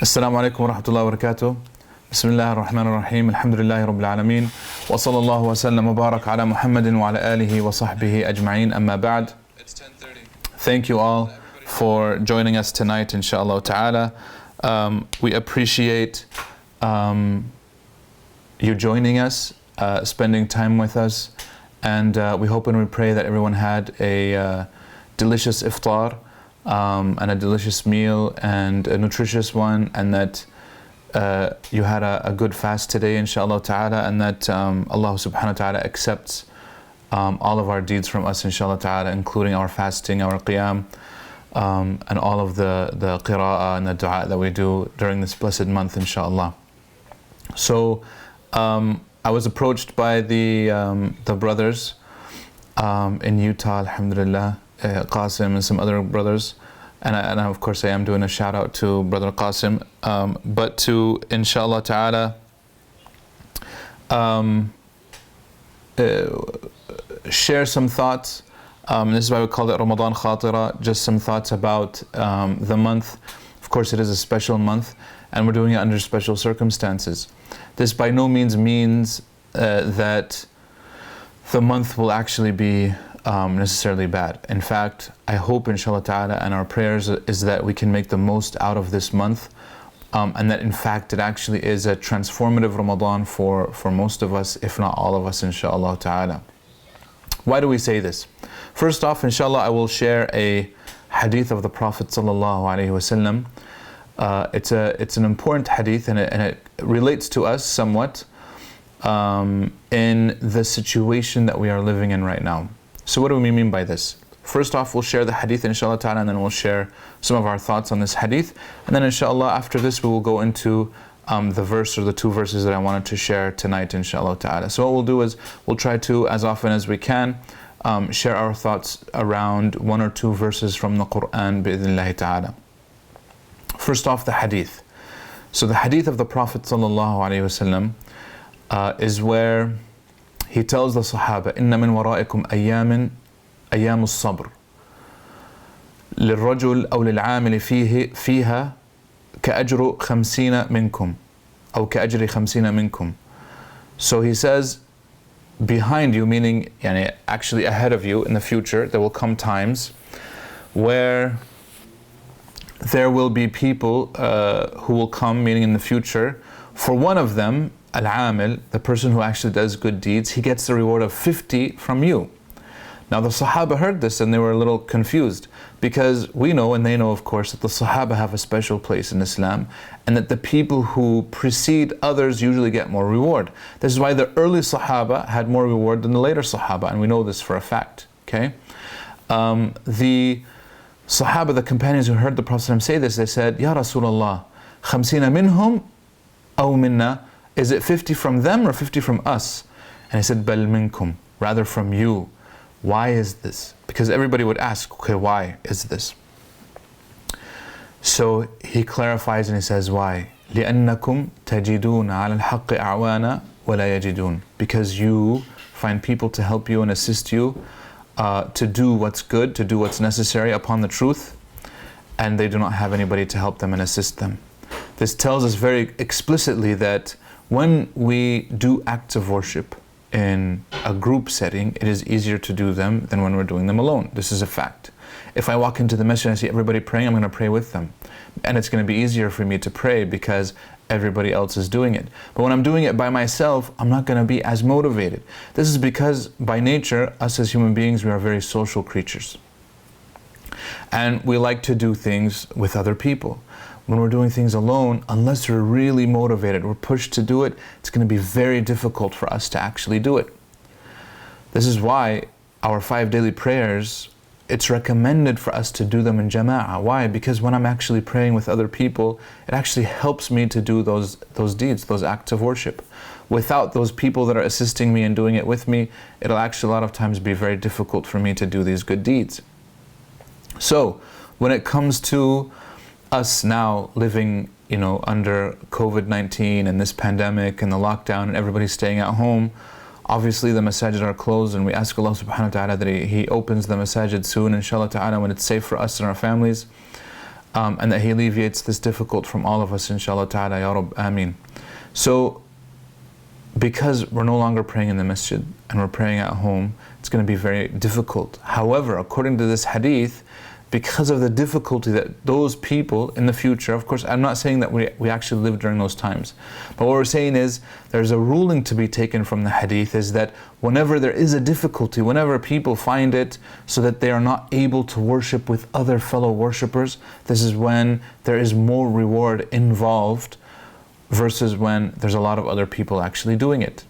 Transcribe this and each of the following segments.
Assalamu alaikum wa rahmatullahi wa barakatuh. Bismillah ar-Rahman ar-Rahim. Alhamdulillahi Rabbil Alameen. Wa sallallahu wa sallam wa barak ala Muhammadin wa ala alihi wa sahbihi ajma'een. Amma ba'd. It's 10:30. Thank you all for joining us tonight, inshallah ta'ala. We appreciate you joining us, spending time with us, and we hope and we pray that everyone had a delicious iftar and a delicious meal and a nutritious one, and that you had a good fast today, inshallah ta'ala, and that Allah subhanahu wa ta'ala accepts all of our deeds from us, inshallah ta'ala, including our fasting, our qiyam, and all of the qira'ah and the dua that we do during this blessed month, inshallah. So I was approached by the brothers in Utah, alhamdulillah, Qasim and some other brothers, and of course I am doing a shout out to brother Qasim, but to, inshallah ta'ala, share some thoughts. This is why we call it Ramadan Khatirah, just some thoughts about the month. Of course it is a special month and we're doing it under special circumstances. This by no means that the month will actually be necessarily bad. In fact, I hope, inshallah ta'ala, and our prayers is that we can make the most out of this month, and that in fact it actually is a transformative Ramadan for most of us, if not all of us, inshallah ta'ala. Why do we say this? First off, inshallah, I will share a hadith of the Prophet sallallahu alaihi wasallam. It's an important hadith, and it relates to us somewhat in the situation that we are living in right now. So what do we mean by this? First off, we'll share the hadith, inshallah ta'ala, and then we'll share some of our thoughts on this hadith. And then inshallah, after this, we will go into the verse or the two verses that I wanted to share tonight, inshallah ta'ala. So what we'll do is, we'll try to, as often as we can, share our thoughts around one or two verses from the Quran, bi'idhnillahi ta'ala. First off, the hadith. So the hadith of the Prophet sallallahu alaihi wasallam is where he tells the Sahaba, إن من ورائكم أيام الصبر للرجل أو للعامل فيها كأجر 50 منكم أو كأجر 50 منكم. So he says, behind you, meaning yani, actually ahead of you in the future, there will come times where there will be people who will come, meaning in the future, for one of them, al-amil, the person who actually does good deeds, he gets the reward of 50 from you. Now the Sahaba heard this and they were a little confused, because we know, and they know of course, that the Sahaba have a special place in Islam, and that the people who precede others usually get more reward. This is why the early Sahaba had more reward than the later Sahaba, and we know this for a fact. Okay, the Sahaba, the companions who heard the Prophet say this, they said, Ya Rasulullah, 50 minhum aw minna, is it 50 from them or 50 from us? And he said, Bal minkum, rather from you. Why is this? Because everybody would ask, okay, why is this? So he clarifies and he says, why? لِأَنَّكُمْ تَجِدُونَ عَلَى الْحَقِّ أَعْوَانَ وَلَا يَجِدُونَ. Because you find people to help you and assist you to do what's good, to do what's necessary upon the truth, and they do not have anybody to help them and assist them. This tells us very explicitly that when we do acts of worship in a group setting, it is easier to do them than when we're doing them alone. This is a fact. If I walk into the masjid and I see everybody praying, I'm going to pray with them. And it's going to be easier for me to pray because everybody else is doing it. But when I'm doing it by myself, I'm not going to be as motivated. This is because by nature, us as human beings, we are very social creatures. And we like to do things with other people. When we're doing things alone, unless we're really motivated, we're pushed to do it, it's going to be very difficult for us to actually do it. This is why our 5 daily prayers, it's recommended for us to do them in jama'ah. Why? Because when I'm actually praying with other people, it actually helps me to do those deeds, those acts of worship. Without those people that are assisting me and doing it with me, it'll actually a lot of times be very difficult for me to do these good deeds. So, when it comes to us now living, under COVID-19 and this pandemic and the lockdown and everybody staying at home, obviously the masajid are closed, and we ask Allah subhanahu wa ta'ala that He opens the masajid soon, inshallah ta'ala, when it's safe for us and our families. and that He alleviates this difficult from all of us, inshallah ta'ala, ya Rabb, ameen. So, because we're no longer praying in the masjid and we're praying at home, it's going to be very difficult. However, according to this hadith, because of the difficulty that those people in the future, of course, I'm not saying that we actually lived during those times, but what we're saying is there's a ruling to be taken from the hadith, is that whenever there is a difficulty, whenever people find it so that they are not able to worship with other fellow worshippers, this is when there is more reward involved versus when there's a lot of other people actually doing it.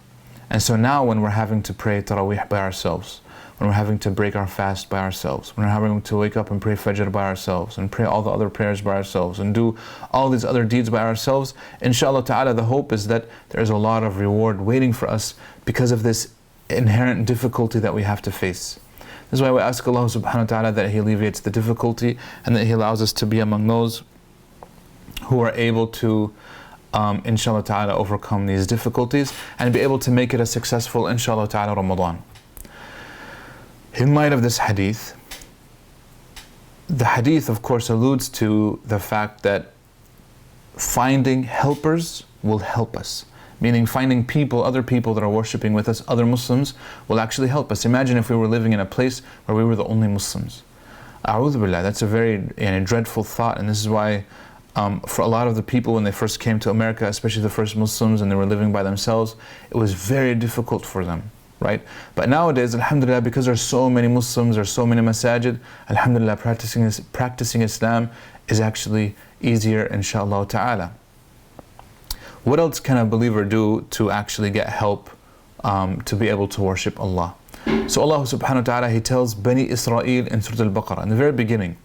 And so now when we're having to pray Taraweeh by ourselves, when we're having to break our fast by ourselves, when we're having to wake up and pray Fajr by ourselves, and pray all the other prayers by ourselves, and do all these other deeds by ourselves, inshallah ta'ala, the hope is that there's a lot of reward waiting for us because of this inherent difficulty that we have to face. This is why we ask Allah subhanahu wa ta'ala that He alleviates the difficulty and that He allows us to be among those who are able to inshallah ta'ala overcome these difficulties and be able to make it a successful inshallah ta'ala Ramadan. In light of this hadith, the hadith of course alludes to the fact that finding helpers will help us. Meaning finding people, other people that are worshipping with us, other Muslims, will actually help us. Imagine if we were living in a place where we were the only Muslims. A'udhu billah, that's a very dreadful thought, and this is why for a lot of the people when they first came to America, especially the first Muslims, and they were living by themselves, it was very difficult for them, right? But nowadays, alhamdulillah, because there are so many Muslims, there are so many masajid, alhamdulillah, practicing Islam is actually easier, inshallah ta'ala. What else can a believer do to actually get help to be able to worship Allah? So Allah subhanahu wa ta'ala, He tells Bani Israel in Surah Al-Baqarah, in the very beginning,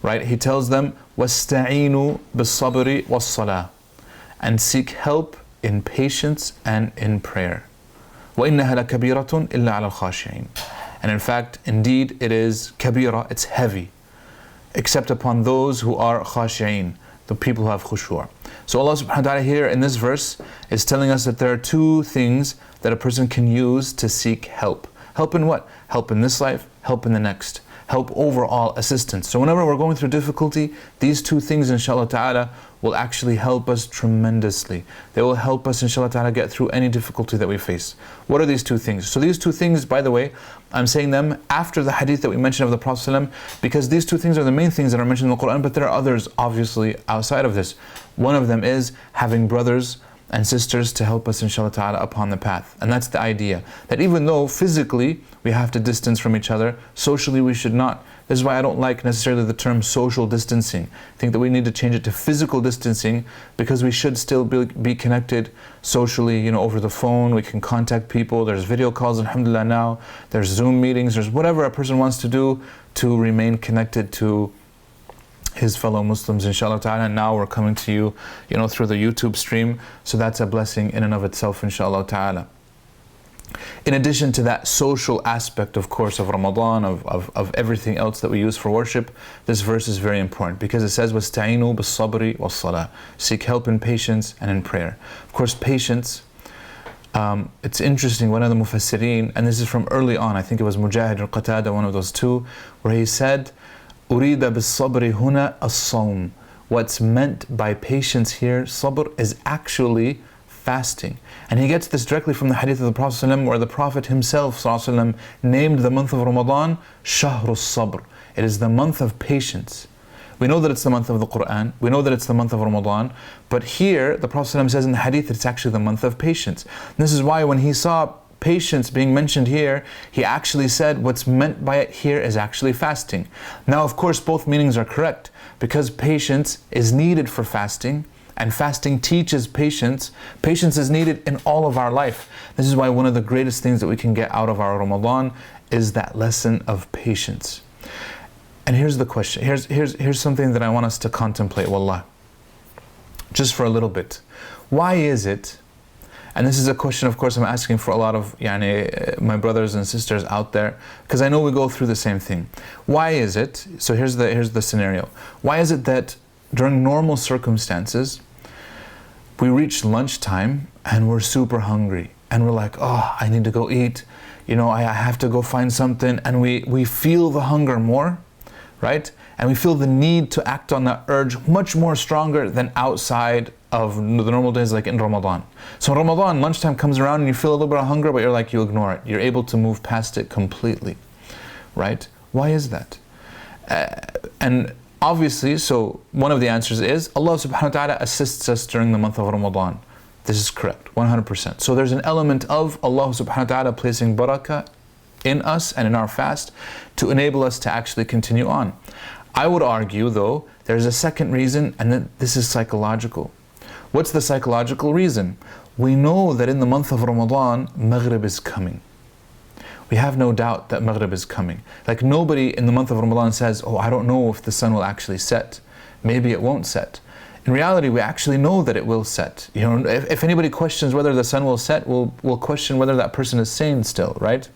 right? He tells them, وَاسْتَعِينُوا بِالصَّبْرِ وَالصَّلَاةِ, and seek help in patience and in prayer. وَإِنَّهَا لَكَبِيرَةٌ إِلَّا عَلَى الْخَاشِعِينَ. And in fact, indeed, it is kabira, it's heavy, except upon those who are khashi'een, the people who have khushu'. So Allah subhanahu wa ta'ala here in this verse is telling us that there are two things that a person can use to seek help. Help in what? Help in this life, help in the next. Help overall, assistance. So whenever we're going through difficulty, these two things inshallah ta'ala will actually help us tremendously. They will help us inshallah ta'ala get through any difficulty that we face. What are these two things? So these two things, by the way, I'm saying them after the hadith that we mentioned of the Prophet ﷺ, because these two things are the main things that are mentioned in the Quran, but there are others obviously outside of this. One of them is having brothers and sisters to help us inshallah ta'ala upon the path. And that's the idea, that even though physically we have to distance from each other, socially we should not. This is why I don't like necessarily the term social distancing. I think that we need to change it to physical distancing, because we should still be connected socially, over the phone. We can contact people, there's video calls alhamdulillah now, there's Zoom meetings, there's whatever a person wants to do to remain connected to his fellow Muslims inshallah ta'ala. And now we're coming to you, through the YouTube stream, so that's a blessing in and of itself inshallah ta'ala. In addition to that social aspect, of course, of Ramadan, of everything else that we use for worship, this verse is very important because it says, وَاسْتَعِينُوا بِالصَّبْرِ وَالصَّلَاةِ, seek help in patience and in prayer. Of course, patience, it's interesting, one of the mufassirin, and this is from early on, I think it was Mujahid or Qatada, one of those two, where he said, أُرِيدَ بِالصَّبْرِ هُنَا الصَّوْمِ. What's meant by patience here, sabr, is actually fasting. And he gets this directly from the hadith of the Prophet ﷺ, where the Prophet himself ﷺ named the month of Ramadan Shahrul Sabr. It is the month of patience. We know that it's the month of the Quran, we know that it's the month of Ramadan, but here the Prophet ﷺ says in the hadith that it's actually the month of patience. And this is why when he saw patience being mentioned here, he actually said what's meant by it here is actually fasting. Now of course both meanings are correct, because patience is needed for fasting, and fasting teaches patience. Patience is needed in all of our life. This is why one of the greatest things that we can get out of our Ramadan is that lesson of patience. And here's the question, here's something that I want us to contemplate, wallah, just for a little bit. Why is it, and this is a question of course I'm asking for a lot of my brothers and sisters out there, because I know we go through the same thing. Why is it, so here's the scenario, why is it that during normal circumstances we reach lunchtime and we're super hungry and we're like, oh, I need to go eat, I have to go find something, and we feel the hunger more, right? And we feel the need to act on that urge much more stronger than outside of the normal days, like in Ramadan. So in Ramadan, lunchtime comes around and you feel a little bit of hunger, but you're like, you ignore it. You're able to move past it completely, right? Why is that? And obviously, so one of the answers is Allah subhanahu wa ta'ala assists us during the month of Ramadan. This is correct, 100%. So there's an element of Allah subhanahu wa ta'ala placing barakah in us and in our fast to enable us to actually continue on. I would argue though, there's a second reason, and that this is psychological. What's the psychological reason? We know that in the month of Ramadan, Maghrib is coming. We have no doubt that Maghrib is coming. Like nobody in the month of Ramadan says, oh, I don't know if the sun will actually set. Maybe it won't set. In reality, we actually know that it will set. You know, if anybody questions whether the sun will set, we'll question whether that person is sane still, right?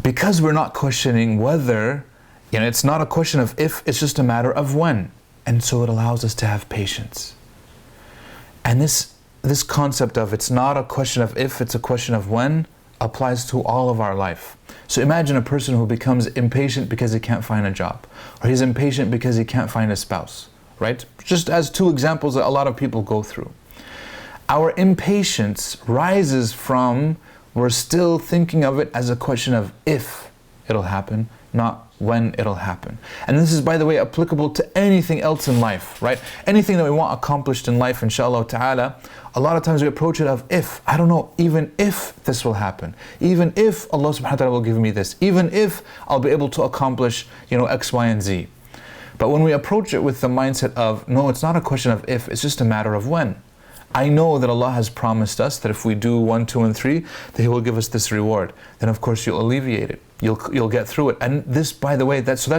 Because we're not questioning whether, you know, it's not a question of if, it's just a matter of when. And so it allows us to have patience. And this concept of it's not a question of if, it's a question of when, applies to all of our life. So imagine a person who becomes impatient because he can't find a job, or he's impatient because he can't find a spouse, right? Just as two examples that a lot of people go through. Our impatience rises from we're still thinking of it as a question of if it'll happen, not when it'll happen. And this is, by the way, applicable to anything else in life, right? Anything that we want accomplished in life, inshallah ta'ala, a lot of times we approach it of if, I don't know, even if this will happen, even if Allah subhanahu wa ta'ala will give me this, even if I'll be able to accomplish, you know, X, Y, and Z. But when we approach it with the mindset of, no, it's not a question of if, it's just a matter of when. I know that Allah has promised us that if we do 1, 2, and 3, that He will give us this reward. Then of course you'll alleviate it. You'll get through it. And this, by the way, that's you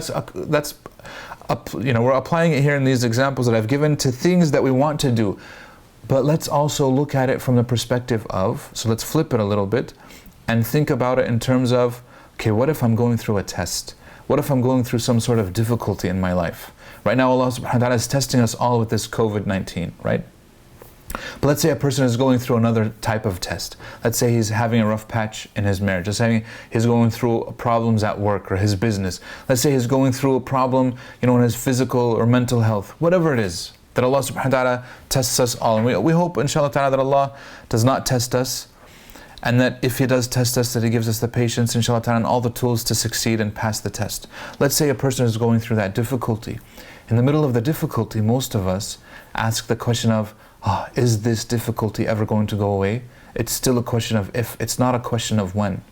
know, we're applying it here in these examples that I've given to things that we want to do. But let's also look at it from the perspective of, so let's flip it a little bit and think about it in terms of, okay, what if I'm going through a test? What if I'm going through some sort of difficulty in my life? Right now Allah subhanahu wa ta'ala is testing us all with this COVID-19, right? But let's say a person is going through another type of test. Let's say he's having a rough patch in his marriage. Let's say he's going through problems at work or his business. Let's say he's going through a problem, you know, in his physical or mental health. Whatever it is, that Allah subhanahu wa ta'ala tests us all. And we hope, inshallah ta'ala, that Allah does not test us, and that if He does test us, that He gives us the patience, inshallah ta'ala, and all the tools to succeed and pass the test. Let's say a person is going through that difficulty. In the middle of the difficulty, most of us ask the question of, oh, is this difficulty ever going to go away? It's still a question of if, it's not a question of when.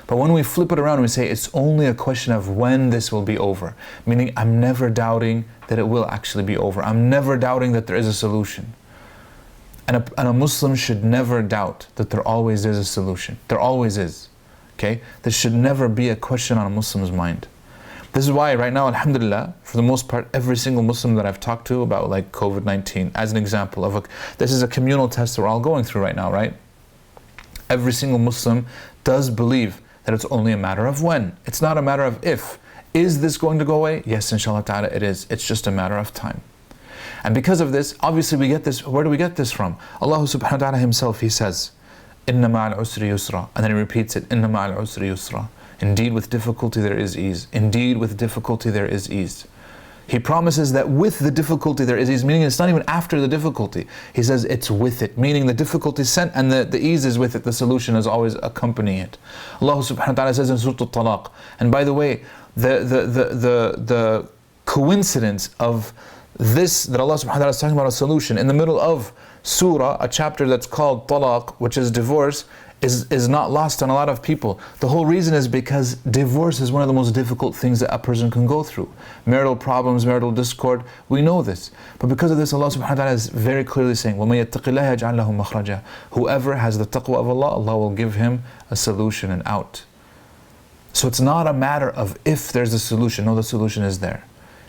But when we flip it around and we say it's only a question of when this will be over, meaning I'm never doubting that it will actually be over. I'm never doubting that there is a solution. And a Muslim should never doubt that there always is a solution. There always is. Okay? This should never be a question on a Muslim's mind. This is why right now, alhamdulillah, for the most part, every single Muslim that I've talked to about like COVID-19, as an example of this is a communal test we're all going through right now, right? Every single Muslim does believe that it's only a matter of when. It's not a matter of if. Is this going to go away? Yes, inshallah ta'ala, it is. It's just a matter of time. And because of this, obviously we get this, where do we get this from? Allah subhanahu wa ta'ala Himself, He says, Inna ma'al usri yusra. And then He repeats it, Inna ma'al usri yusra. Indeed, with difficulty there is ease. Indeed, with difficulty there is ease. He promises that with the difficulty there is ease, meaning it's not even after the difficulty. He says it's with it, meaning the difficulty is sent and the ease is with it. The solution is always accompanying it. Allah subhanahu wa ta'ala says in Surah Al-Talaq, and by the way, the coincidence of this, that Allah subhanahu wa ta'ala is talking about a solution in the middle of surah, a chapter that's called Talaq, which is divorce, is not lost on a lot of people. The whole reason is because divorce is one of the most difficult things that a person can go through. Marital problems, marital discord, we know this. But because of this, Allah subhanahu wa ta'ala is very clearly saying, وَمَن يَتَّقِ اللَّهَ يَجْعَلْ لَهُ مَخْرَجًا. Whoever has the taqwa of Allah, Allah will give him a solution and out. So it's not a matter of if there's a solution. No, the solution is there.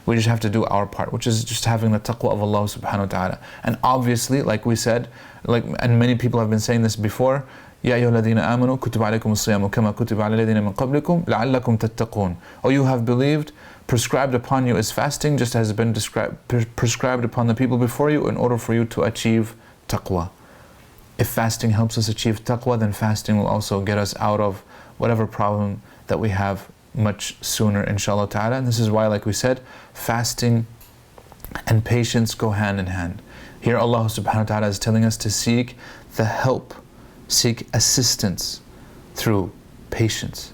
We just have to do our part, which is just having the taqwa of Allah subhanahu wa ta'ala. And obviously, like we said, and many people have been saying this before, يا أيها الذين آمنوا كتب عليكم الصيام كما كتب على الذين من قبلكم لعلكم تتقون. Oh, you have believed, prescribed upon you is fasting, just as has been prescribed upon the people before you, in order for you to achieve taqwa. If fasting helps us achieve taqwa, then fasting will also get us out of whatever problem that we have much sooner, inshallah ta'ala. And this is why, like we said, fasting and patience go hand in hand. Here Allah subhanahu wa ta'ala is telling us to seek the help, seek assistance through patience,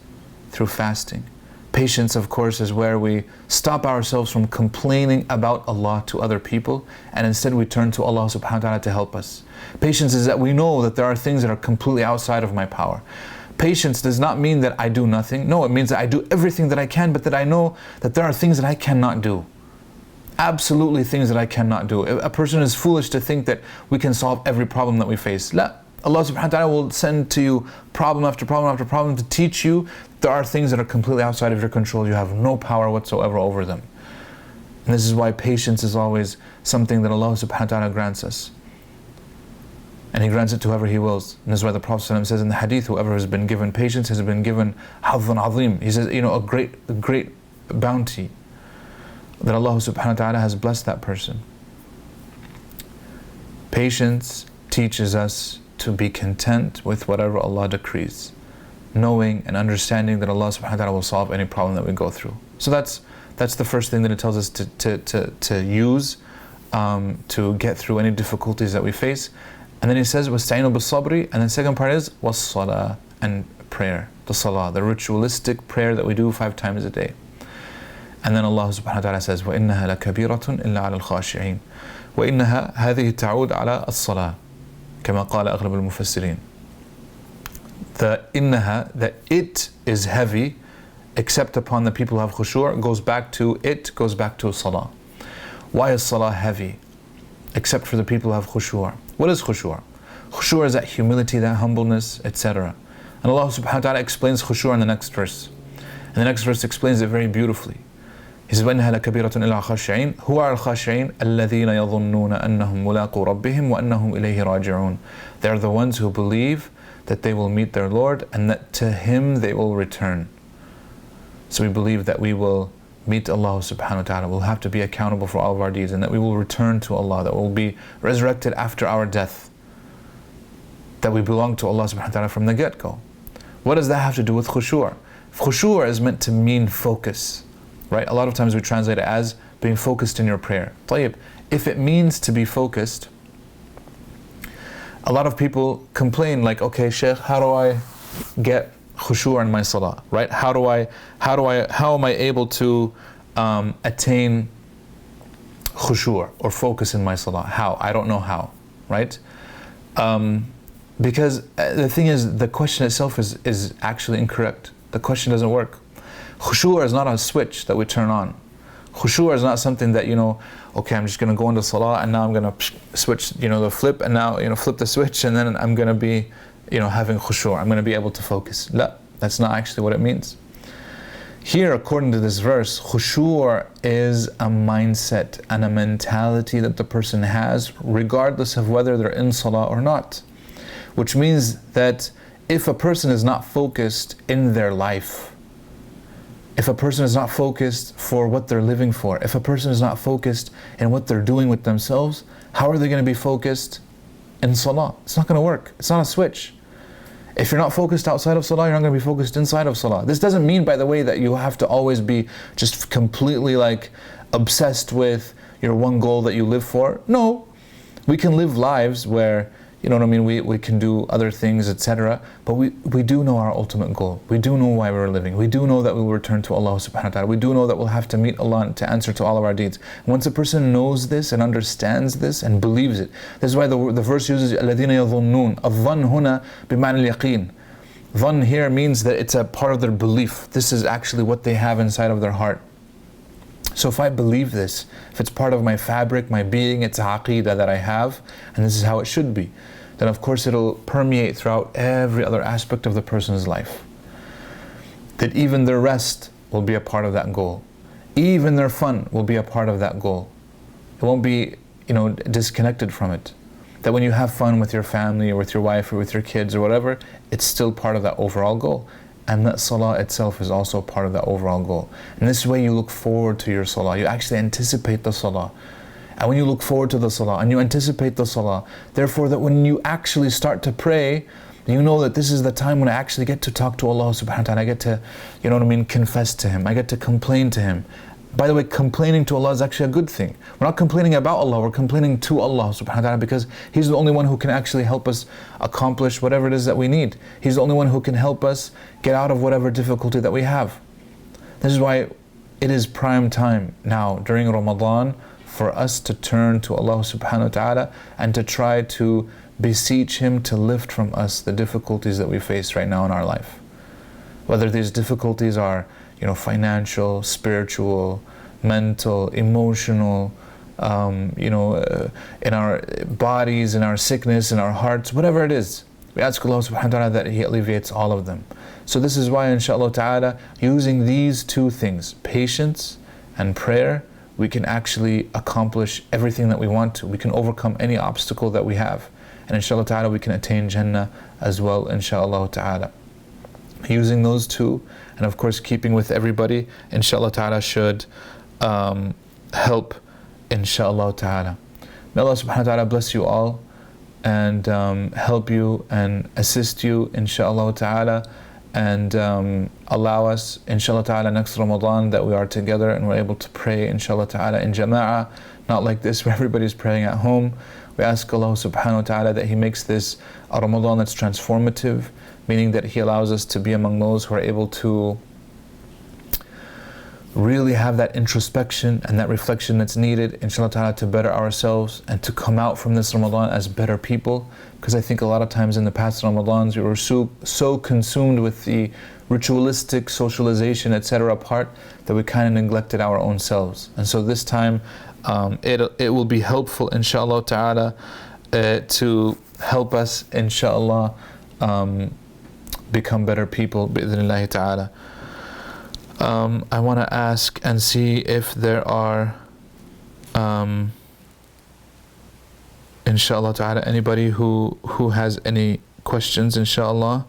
through fasting. Patience, of course, is where we stop ourselves from complaining about Allah to other people, and instead we turn to Allah subhanahu wa ta'ala to help us. Patience is that we know that there are things that are completely outside of my power. Patience does not mean that I do nothing. No, it means that I do everything that I can, but that I know that there are things that I cannot do. Absolutely things that I cannot do. A person is foolish to think that we can solve every problem that we face. La. Allah subhanahu wa ta'ala will send to you problem after problem after problem to teach you there are things that are completely outside of your control. You have no power whatsoever over them. And this is why patience is always something that Allah subhanahu wa ta'ala grants us. And He grants it to whoever He wills. And this is why the Prophet ﷺ says in the hadith, whoever has been given patience has been given hadhan azim. He says, a great bounty that Allah subhanahu wa ta'ala has blessed that person. Patience teaches us to be content with whatever Allah decrees, knowing and understanding that Allah subhanahu wa ta'ala will solve any problem that we go through. So that's the first thing that it tells us to use to get through any difficulties that we face. And then He says, وَاسْتَعِينُوا بِالصَّبْرِ, and then second part is وَالصَّلَاةِ, and prayer, the salah, the ritualistic prayer that we do 5 times a day. And then Allah subhanahu wa ta'ala says, وَإِنَّهَا لَكَبِيرَةٌ إِلَّا عَلَى الْخَاشِعِينَ وَإِنَّهَا هَذِهِ تَعُودُ عَلَى الصَّلَاةِ كما قال أغلب المفسرين. The innaha, that it is heavy, except upon the people who have khushu', goes back to salah. Why is salah heavy? Except for the people who have khushu'. What is khushu'? Khushu' is that humility, that humbleness, etc. And Allah subhanahu wa ta'ala explains khushu' in the next verse. And the next verse explains it very beautifully. He says, وَإِنَّهَا لَكَبِيرَةٌ إِلَّا الْخَاشِعِينَ هُوَ عَلَى الْخَاشِعِينَ الَّذِينَ يَظُنُّونَ أَنَّهُمْ مُلَاقُو رَبِّهِمْ وَأَنَّهُمْ إِلَيْهِ رَاجِعُونَ. They are the ones who believe that they will meet their Lord and that to Him they will return. So we believe that we will meet Allah subhanahu wa ta'ala, we'll have to be accountable for all of our deeds, and that we will return to Allah, that we'll be resurrected after our death, that we belong to Allah subhanahu wa ta'ala from the get-go. What does that have to do with khushu'? Khushu' is meant to mean focus. Right? A lot of times we translate it as being focused in your prayer. طيب, if it means to be focused, a lot of people complain like, okay, Shaykh, how do I get khushu' in my salah? Right? How am I able to attain khushu' or focus in my salah? How? I don't know how. Right? Because the thing is, the question itself is actually incorrect. The question doesn't work. Khushu' is not a switch that we turn on. Khushu' is not something that, okay, I'm just going to go into salah and now I'm going to switch, the flip, and now, flip the switch and then I'm going to be, having khushu'. I'm going to be able to focus. La, that's not actually what it means. Here, according to this verse, khushu' is a mindset and a mentality that the person has regardless of whether they're in salah or not. Which means that if a person is not focused in their life, if a person is not focused for what they're living for, if a person is not focused in what they're doing with themselves, how are they going to be focused in salah? It's not going to work. It's not a switch. If you're not focused outside of salah, you're not going to be focused inside of salah. This doesn't mean, by the way, that you have to always be just completely obsessed with your one goal that you live for. No, we can live lives where, we can do other things, etc. But we do know our ultimate goal. We do know why we're living. We do know that we will return to Allah subhanahu wa ta'ala. We do know that we'll have to meet Allah to answer to all of our deeds. Once a person knows this and understands this and believes it, this is why the verse uses الَّذِينَ يَظُنُّونَ. الظَّنْ هُنَا بِمَعْنَى الْيَقِينِ. Dhan here means that it's a part of their belief. This is actually what they have inside of their heart. So if I believe this, if it's part of my fabric, my being, it's a aqeedah that I have, and this is how it should be, then of course it'll permeate throughout every other aspect of the person's life. That even their rest will be a part of that goal. Even their fun will be a part of that goal. It won't be, disconnected from it. That when you have fun with your family or with your wife or with your kids or whatever, it's still part of that overall goal. And that salah itself is also part of that overall goal. And this way you look forward to your salah. You actually anticipate the salah. And when you look forward to the salah and you anticipate the salah, therefore that when you actually start to pray, And you know that this is the time when I actually get to talk to Allah subhanahu wa ta'ala. I get to, you know what I mean, confess to Him. I get to complain to Him. By the way, complaining to Allah is actually a good thing. We're not complaining about Allah, we're complaining to Allah subhanahu wa ta'ala, because He's the only one who can actually help us accomplish whatever it is that we need. He's the only one who can help us get out of whatever difficulty that we have. This is why it is prime time now during Ramadan for us to turn to Allah subhanahu wa ta'ala and to try to beseech Him to lift from us the difficulties that we face right now in our life. Whether these difficulties are, you know, financial, spiritual, mental, emotional, in our bodies, in our sickness, in our hearts, whatever it is. We ask Allah subhanahu wa ta'ala that He alleviates all of them. So this is why, inshaAllah ta'ala, using these two things, patience and prayer, we can actually accomplish everything that we want to. We can overcome any obstacle that we have. And inshaAllah ta'ala, we can attain Jannah as well, inshaAllah ta'ala. Using those two, and of course keeping with everybody, inshaAllah ta'ala, should help, inshaAllah ta'ala. May Allah subhanahu wa ta'ala bless you all and help you and assist you, inshaAllah ta'ala, and allow us, inshaAllah ta'ala, next Ramadan that we are together and we're able to pray, inshaAllah ta'ala, in jama'ah, not like this where everybody's praying at home. We ask Allah subhanahu wa ta'ala that He makes this a Ramadan that's transformative, meaning that He allows us to be among those who are able to really have that introspection and that reflection that's needed, inshallah ta'ala, to better ourselves and to come out from this Ramadan as better people. Because I think a lot of times in the past Ramadans we were so consumed with the ritualistic socialization, etc. part that we kind of neglected our own selves. And so this time it will be helpful, inshallah ta'ala, to help us, inshallah, become better people, bi'idhnillahi ta'ala. I want to ask and see if there are, inshallah ta'ala, anybody who has any questions, inshallah.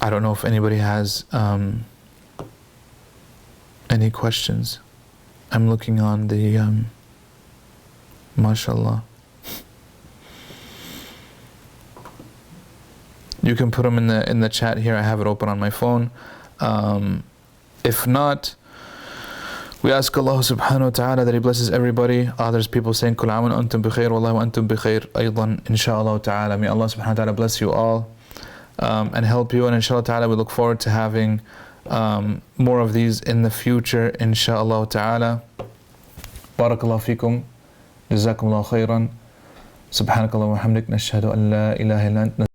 I don't know if anybody has any questions. I'm looking on the, mashallah. You can put them in the chat here. I have it open on my phone. If not, we ask Allah subhanahu wa ta'ala that He blesses everybody. There's people saying, Kul aam wa antum bi khair, wallahu wa antum bi khair, aydan, inshaAllah ta'ala. May Allah subhanahu wa ta'ala bless you all and help you. And inshaAllah ta'ala, we look forward to having more of these in the future, inshaAllah ta'ala. Barakallahu feekum. Jazakumullahu khairan. Subhanakallah wa hamdik. Nashhadu an la ilaha illa ant.